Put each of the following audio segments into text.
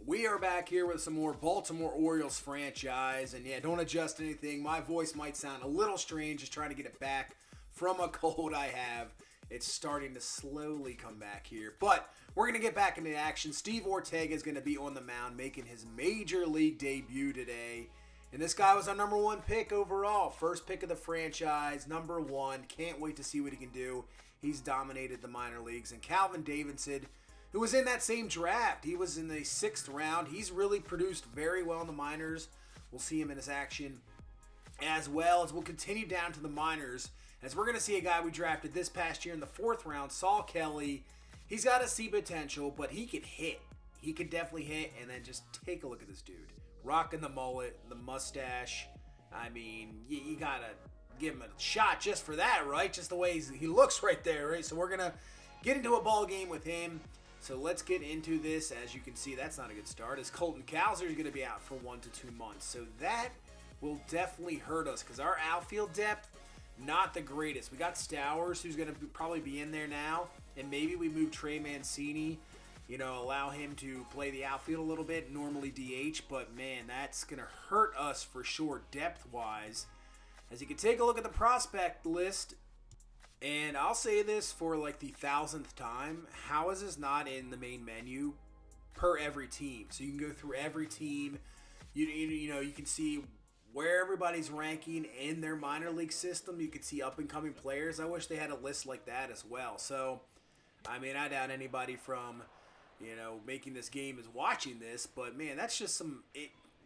We are back here with some more Baltimore Orioles franchise, and yeah, don't adjust anything. My voice might sound a little strange, just trying to get it back from a cold I have. It's starting to slowly come back here, but we're going to get back into action. Steve Ortega is going to be on the mound, making his major league debut today. And this guy was our number one pick overall. First pick of the franchise, number one. Can't wait to see what he can do. He's dominated the minor leagues. And Calvin Davidson, who was in that same draft. He was in the 6th round. He's really produced very well in the minors. We'll see him in his action as well as we'll continue down to the minors. As we're going to see a guy we drafted this past year in the 4th round, Saul Kelly. He's got to see potential, but he could hit. He could definitely hit, and then just take a look at this dude. Rocking the mullet, the mustache. I mean, you got to give him a shot just for that, right? Just the way he looks right there, right? So we're going to get into a ball game with him. So let's get into this. As you can see, that's not a good start, as Colton Cowser is going to be out for 1 to 2 months. So that will definitely hurt us because our outfield depth, not the greatest. We got Stowers, who's going to probably be in there now, and maybe we move Trey Mancini, allow him to play the outfield a little bit, normally DH, but man, that's going to hurt us for sure depth-wise. As you can take a look at the prospect list, and I'll say this for like the 1000th time, how is this not in the main menu per every team? So you can go through every team, you can see where everybody's ranking in their minor league system. You can see up-and-coming players. I wish they had a list like that as well. So, I mean, I doubt anybody from, making this game is watching this, but man, that's just some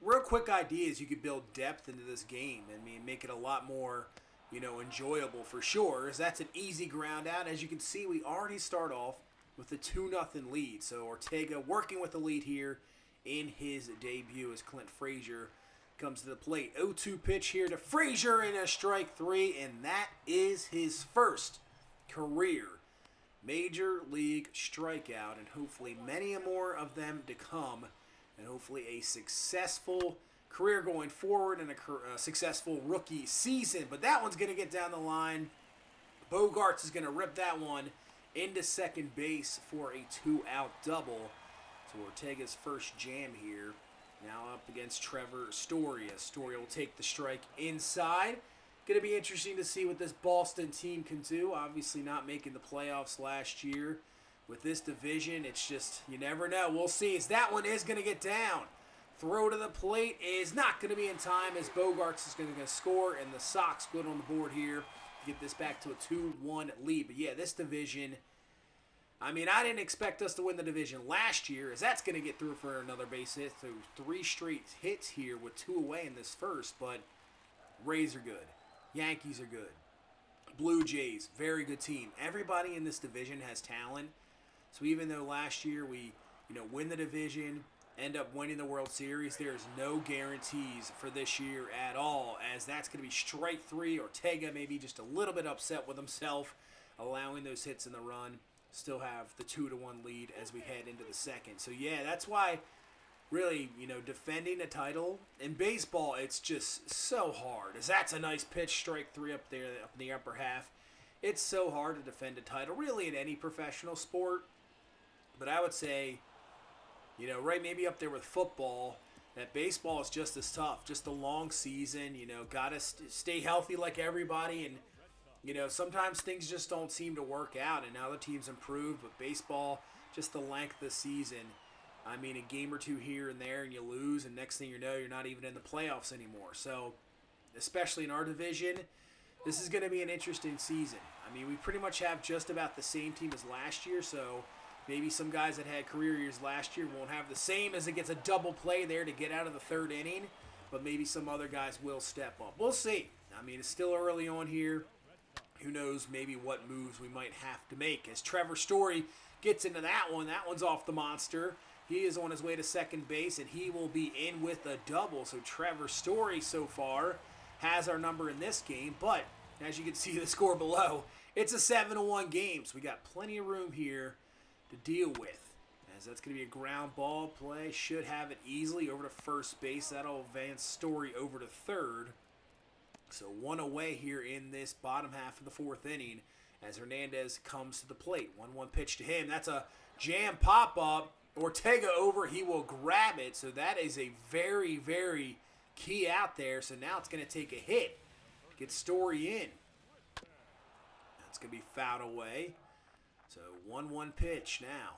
real quick ideas you could build depth into this game. I mean, make it a lot more enjoyable for sure. As that's an easy ground out. As you can see, we already start off with a 2-0 lead. So Ortega working with the lead here in his debut as Clint Frazier comes to the plate. 0-2 pitch here to Frazier in a strike 3, and that is his first career major league strikeout, and hopefully many more of them to come, and hopefully a successful career going forward and a successful rookie season. But that one's going to get down the line. Bogarts is going to rip that one into second base for a 2-out double. So Ortega's first jam here. Now up against Trevor Story. Story will take the strike inside. Going to be interesting to see what this Boston team can do. Obviously not making the playoffs last year. With this division, it's just, you never know. We'll see. As that one is going to get down. Throw to the plate is not going to be in time, as Bogarts is going to score, and the Sox good on the board here to get this back to a 2-1 lead. But yeah, this division, I mean, I didn't expect us to win the division last year, as that's going to get through for another base hit. So 3 straight hits here with 2 away in this first, but Rays are good. Yankees are good. Blue Jays, very good team. Everybody in this division has talent. So even though last year we, win the division, end up winning the World Series, there's no guarantees for this year at all, as that's going to be strike 3. Ortega maybe just a little bit upset with himself, allowing those hits in the run. Still have the 2-1 lead as we head into the second. So yeah, that's why really, defending a title in baseball, it's just so hard. As that's a nice pitch, strike 3 up there up in the upper half. It's so hard to defend a title, really, in any professional sport. But I would say, right maybe up there with football, that baseball is just as tough. Just a long season, got to stay healthy like everybody. And, sometimes things just don't seem to work out. And now the team's improved, but baseball, just the length of the season. I mean, a game or two here and there and you lose, and next thing you know, you're not even in the playoffs anymore. So, especially in our division, this is going to be an interesting season. I mean, we pretty much have just about the same team as last year, so maybe some guys that had career years last year won't have the same, as it gets a double play there to get out of the 3rd inning, but maybe some other guys will step up. We'll see. I mean, it's still early on here. Who knows maybe what moves we might have to make. As Trevor Story gets into that one's off the monster. He is on his way to second base, and he will be in with a double. So Trevor Story so far has our number in this game. But as you can see the score below, it's a 7-1 game. So we got plenty of room here to deal with. As that's going to be a ground ball play. Should have it easily over to first base. That'll advance Story over to third. So 1 away here in this bottom half of the 4th inning as Hernandez comes to the plate. 1-1 pitch to him. That's a jam pop-up. Ortega over. He will grab it. So that is a very, very key out there. So now it's going to take a hit. Get Story in. That's going to be fouled away. So 1-1 pitch now.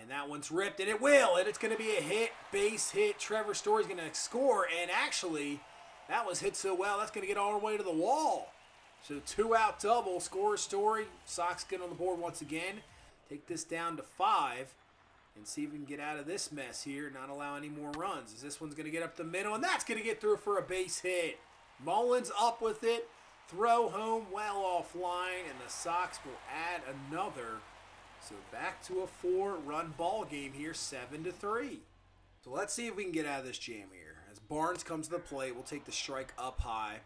And that one's ripped, and it will. And it's going to be a hit, base hit. Trevor Story's going to score. And actually, that was hit so well, that's going to get all the way to the wall. So 2-out double. Score Story. Sox get on the board once again. Take this down to 5. And see if we can get out of this mess here. Not allow any more runs. As this one's going to get up the middle. And that's going to get through for a base hit. Mullins up with it. Throw home well offline. And the Sox will add another. So back to a 4-run ball game here, 7-3. So let's see if we can get out of this jam here. As Barnes comes to the plate, we'll take the strike up high.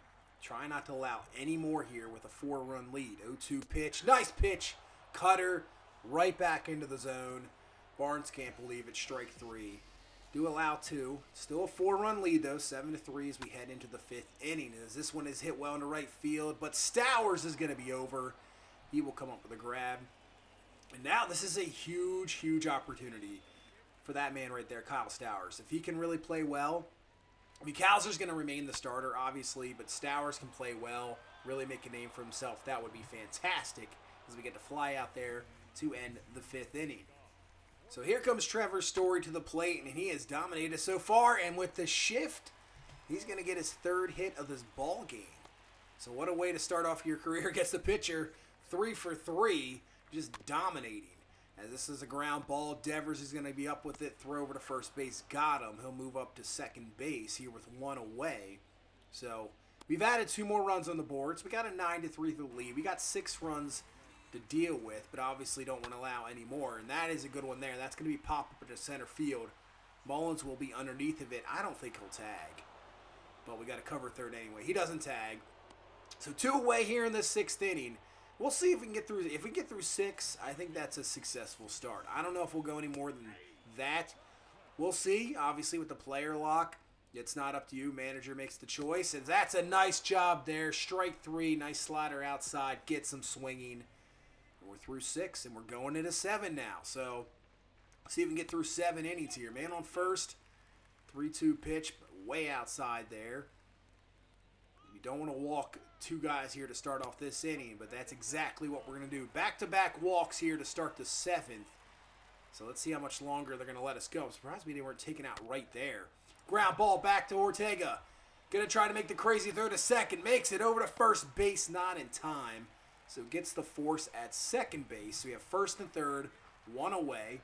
Try not to allow any more here with a 4-run lead. 0-2 pitch. Nice pitch. Cutter right back into the zone. Barnes can't believe it. Strike 3. Do allow 2. Still a 4-run lead, though. 7-3 as we head into the 5th inning. As this one is hit well into right field. But Stowers is going to be over. He will come up with a grab. And now this is a huge, huge opportunity for that man right there, Kyle Stowers. If he can really play well, I mean, Kowser's going to remain the starter, obviously, but Stowers can play well, really make a name for himself. That would be fantastic as we get to fly out there to end the 5th inning. So here comes Trevor Story to the plate, and he has dominated so far. And with the shift, he's going to get his 3rd hit of this ball game. So what a way to start off your career. Gets the pitcher 3 for 3. Just dominating. As this is a ground ball, Devers is going to be up with it. Throw over to first base. Got him. He'll move up to second base here with 1 away. So we've added 2 more runs on the board. So we got a 9-3 lead. We got 6 runs to deal with, but obviously don't want to allow any more. And that is a good one there. That's going to be pop up into center field. Mullins will be underneath of it. I don't think he'll tag. But we got to cover third anyway. He doesn't tag. So 2 away here in the 6th inning. We'll see if we can get through. If we get through 6, I think that's a successful start. I don't know if we'll go any more than that. We'll see. Obviously, with the player lock, it's not up to you. Manager makes the choice. And that's a nice job there. Strike 3. Nice slider outside. Gets him swinging. We're through 6, and we're going into 7 now. So, see if we can get through 7 innings here. Man on first. 3-2 pitch, but way outside there. You don't want to walk 2 guys here to start off this inning, but that's exactly what we're going to do. Back-to-back walks here to start the 7th. So let's see how much longer they're going to let us go. I'm surprised they weren't taken out right there. Ground ball back to Ortega. Going to try to make the crazy throw to second. Makes it over to first base, not in time. So gets the force at second base. So we have first and third, 1 away.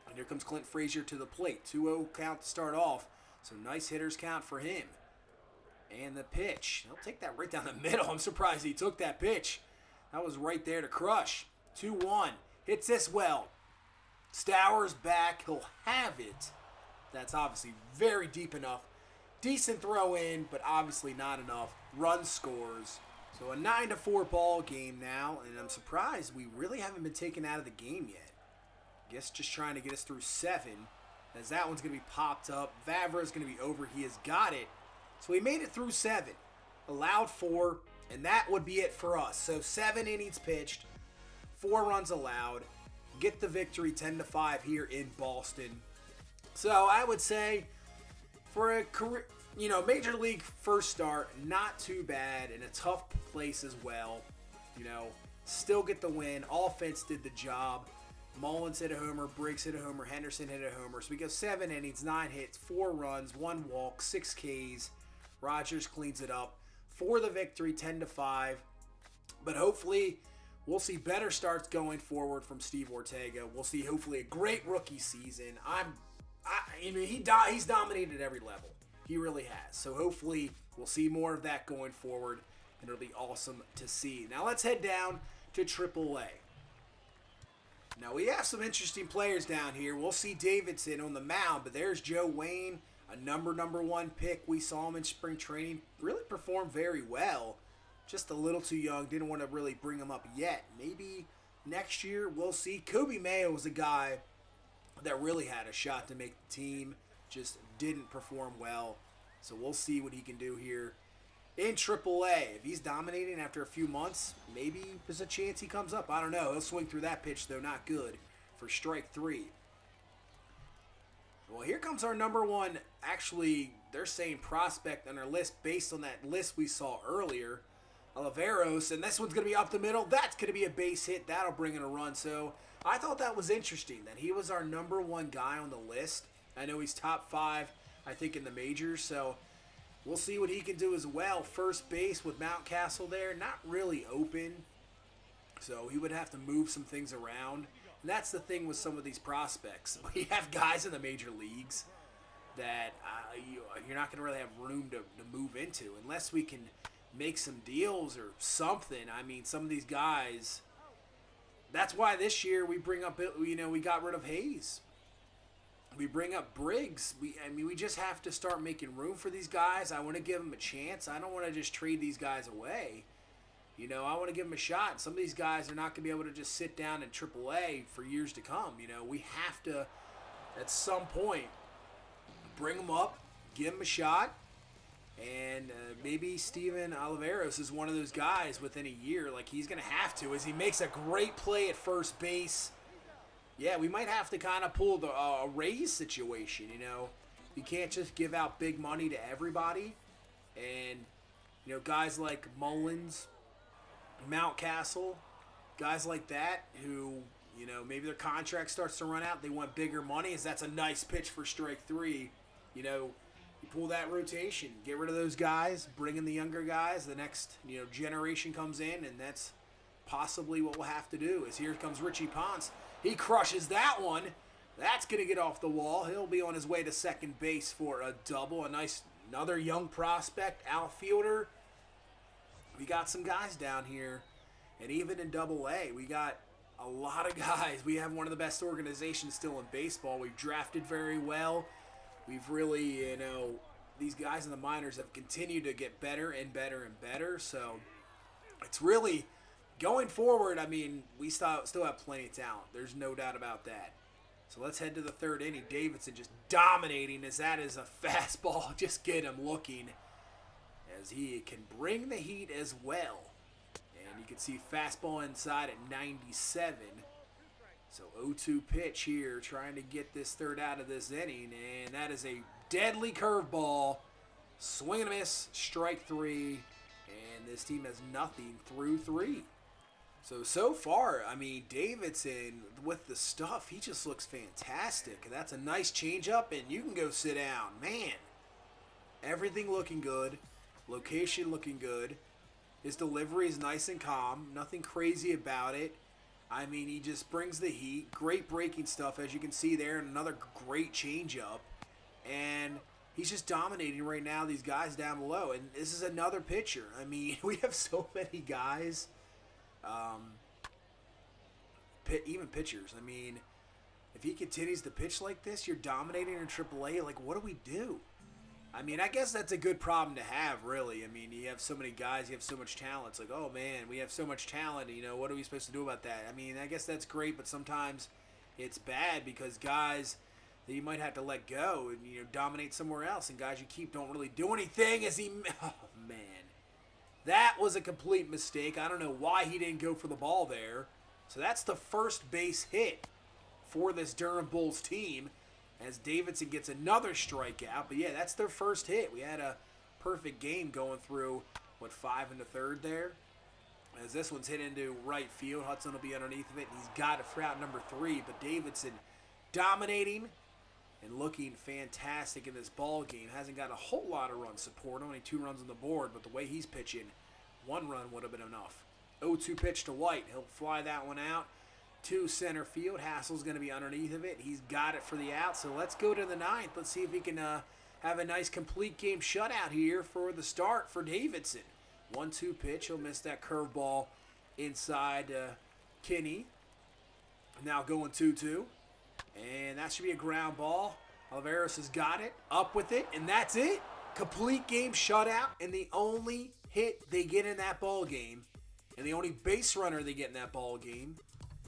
And here comes Clint Frazier to the plate. 2-0 count to start off. So nice hitters count for him. And the pitch. He'll take that right down the middle. I'm surprised he took that pitch. That was right there to crush. 2-1. Hits this well. Stowers back. He'll have it. That's obviously very deep enough. Decent throw in, but obviously not enough. Run scores. So a 9-4 ball game now. And I'm surprised we really haven't been taken out of the game yet. I guess just trying to get us through 7. As that one's going to be popped up. Vavra's going to be over. He has got it. So we made it through 7, allowed 4, and that would be it for us. So 7 innings pitched, 4 runs allowed, get the victory 10-5 here in Boston. So I would say for a career, major league first start, not too bad, in a tough place as well. Still get the win. Offense did the job. Mullins hit a homer, Briggs hit a homer, Henderson hit a homer. So we go 7 innings, 9 hits, 4 runs, 1 walk, 6 Ks. Rogers cleans it up for the victory, 10-5. But hopefully, we'll see better starts going forward from Steve Ortega. We'll see hopefully a great rookie season. He's dominated at every level. He really has. So hopefully, we'll see more of that going forward, and it'll be awesome to see. Now let's head down to AAA. Now we have some interesting players down here. We'll see Davidson on the mound, but there's Joe Wayne. A number 1 pick. We saw him in spring training. Really performed very well. Just a little too young. Didn't want to really bring him up yet. Maybe next year we'll see. Kobe Mayo was a guy that really had a shot to make the team. Just didn't perform well. So we'll see what he can do here in AAA. If he's dominating after a few months, maybe there's a chance he comes up. I don't know. He'll swing through that pitch, though. Not good for strike 3. Well, here comes our number one. Actually, they're saying prospect on our list based on that list we saw earlier. Oliveros, and this one's going to be up the middle. That's going to be a base hit. That'll bring in a run. So I thought that was interesting that he was our number one guy on the list. I know he's top 5, I think, in the majors. So we'll see what he can do as well. First base with Mountcastle there, not really open. So he would have to move some things around. And that's the thing with some of these prospects. We have guys in the major leagues that you're not going to really have room to move into unless we can make some deals or something. I mean, some of these guys, that's why this year we bring up, we got rid of Hayes. We bring up Briggs. We just have to start making room for these guys. I want to give them a chance. I don't want to just trade these guys away. I want to give them a shot. Some of these guys are not going to be able to just sit down in AAA for years to come. We have to, at some point, bring them up, give them a shot, and maybe Steven Oliveros is one of those guys within a year. Like, he's going to have to, as he makes a great play at first base. Yeah, we might have to kind of pull a Rays situation, You can't just give out big money to everybody. And, guys like Mullins, Mountcastle, guys like that who, maybe their contract starts to run out. They want bigger money. That's a nice pitch for strike 3. You pull that rotation, get rid of those guys, bring in the younger guys. The next, generation comes in, and that's possibly what we'll have to do. As here comes Richie Ponce. He crushes that one. That's going to get off the wall. He'll be on his way to second base for a double. Another young prospect, outfielder. We got some guys down here, and even in Double-A, we got a lot of guys. We have one of the best organizations still in baseball. We've drafted very well. We've really, these guys in the minors have continued to get better and better and better. So it's really, going forward, we still have plenty of talent. There's no doubt about that. So let's head to the third inning. Davidson just dominating, as that is a fastball. Just get him looking, as he can bring the heat as well. And you can see fastball inside at 97. So 0-2 pitch here, trying to get this third out of this inning. And that is a deadly curveball. Swing and a miss, strike 3. And this team has nothing through 3. So far, Davidson, with the stuff, he just looks fantastic. That's a nice changeup, and you can go sit down. Man, everything looking good. Location looking good. His delivery is nice and calm. Nothing crazy about it. He just brings the heat. Great breaking stuff, as you can see there. And another great changeup. And he's just dominating right now, these guys down below. And this is another pitcher. We have so many guys. Even pitchers. If he continues to pitch like this, you're dominating in AAA. Like, what do we do? I guess that's a good problem to have, really. You have so many guys, you have so much talent. It's like, oh, man, we have so much talent. What are we supposed to do about that? I guess that's great, but sometimes it's bad because guys that you might have to let go and, dominate somewhere else. And guys you keep don't really do anything oh, man. That was a complete mistake. I don't know why he didn't go for the ball there. So that's the first base hit for this Durham Bulls team, as Davidson gets another strikeout. But yeah, that's their first hit. We had a perfect game going through, 5 into third there. As this one's hit into right field, Hudson will be underneath of it. And he's got it for out number 3. But Davidson dominating and looking fantastic in this ball game. Hasn't got a whole lot of run support, only 2 runs on the board. But the way he's pitching, 1 run would have been enough. 0-2 pitch to White. He'll fly that one out to center field. Hassell's going to be underneath of it. He's got it for the out. So let's go to the 9th. Let's see if he can have a nice complete game shutout here for the start for Davidson. 1-2 pitch. He'll miss that curveball inside Kinney. Now going 2-2. And that should be a ground ball. Oliveros has got it. Up with it. And that's it. Complete game shutout. And the only hit they get in that ball game, and the only base runner they get in that ball game,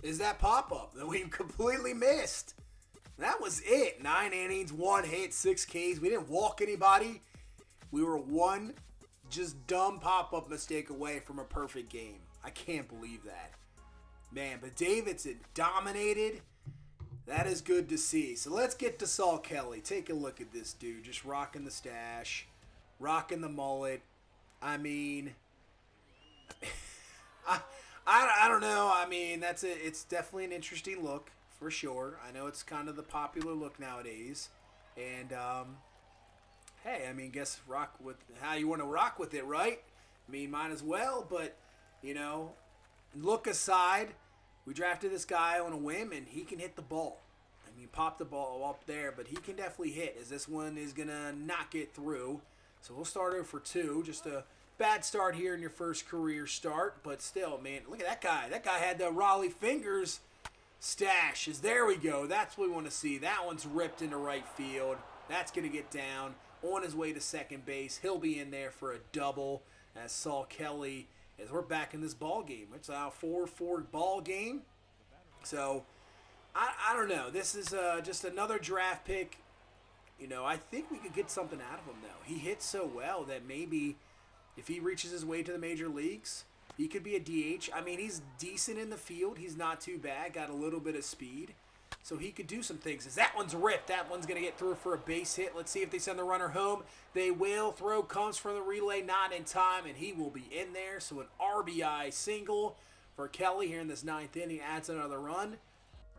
is that pop-up that we completely missed. That was it. 9 innings, 1 hit, 6 Ks. We didn't walk anybody. We were one just dumb pop-up mistake away from a perfect game. I can't believe that. Man, but Davidson dominated. That is good to see. So let's get to Saul Kelly. Take a look at this dude. Just rocking the stash. Rocking the mullet. I mean, I don't know. I mean, it's definitely an interesting look for sure. I know it's kind of the popular look nowadays. And, hey, I mean, guess rock with how you want to rock with it, right? I mean, might as well. But, you know, look aside. We drafted this guy on a whim, and he can hit the ball. I mean, pop the ball up there, but he can definitely hit, as this one is going to not get through. So we'll start over for 2. Just a bad start here in your first career start, but still, man, look at that guy. That guy had the Raleigh fingers stash. There we go. That's what we want to see. That one's ripped into right field. That's going to get down on his way to second base. He'll be in there for a double as Saul Kelly, as we're back in this ball game. It's a 4-4 ball game. So, I don't know. This is just another draft pick. You know, I think we could get something out of him, though. He hits so well that maybe if he reaches his way to the major leagues, he could be a DH. I mean, he's decent in the field. He's not too bad. Got a little bit of speed. So he could do some things. As that one's ripped. That one's going to get through for a base hit. Let's see if they send the runner home. They will. Throw comes from the relay. Not in time. And he will be in there. So an RBI single for Kelly here in this 9th inning. Adds another run.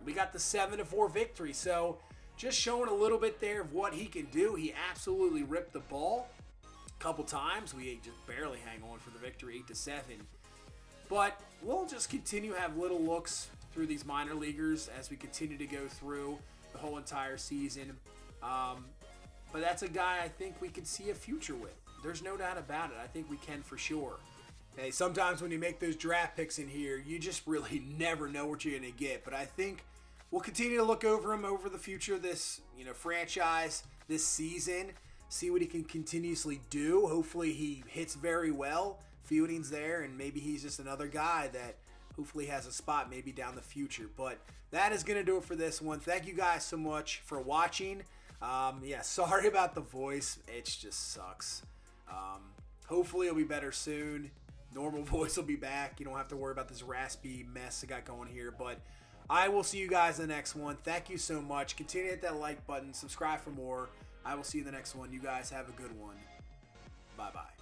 We got the 7-4 victory. So just showing a little bit there of what he can do. He absolutely ripped the ball a couple times. We just barely hang on for the victory, 8-7. But we'll just continue to have little looks through these minor leaguers as we continue to go through the whole entire season. But that's a guy I think we could see a future with. There's no doubt about it. I think we can for sure. Hey, sometimes when you make those draft picks in here, you just really never know what you're going to get. But I think we'll continue to look over him over the future of this, franchise, this season. See what he can continuously do. Hopefully he hits very well. Fielding's there, and maybe he's just another guy that hopefully has a spot maybe down the future. But that is going to do it for this one. Thank you guys so much for watching. Sorry about the voice. It just sucks. Hopefully it'll be better soon. Normal voice will be back. You don't have to worry about this raspy mess I got going here. But I will see you guys in the next one. Thank you so much. Continue to hit that like button. Subscribe for more. I will see you in the next one. You guys have a good one. Bye-bye.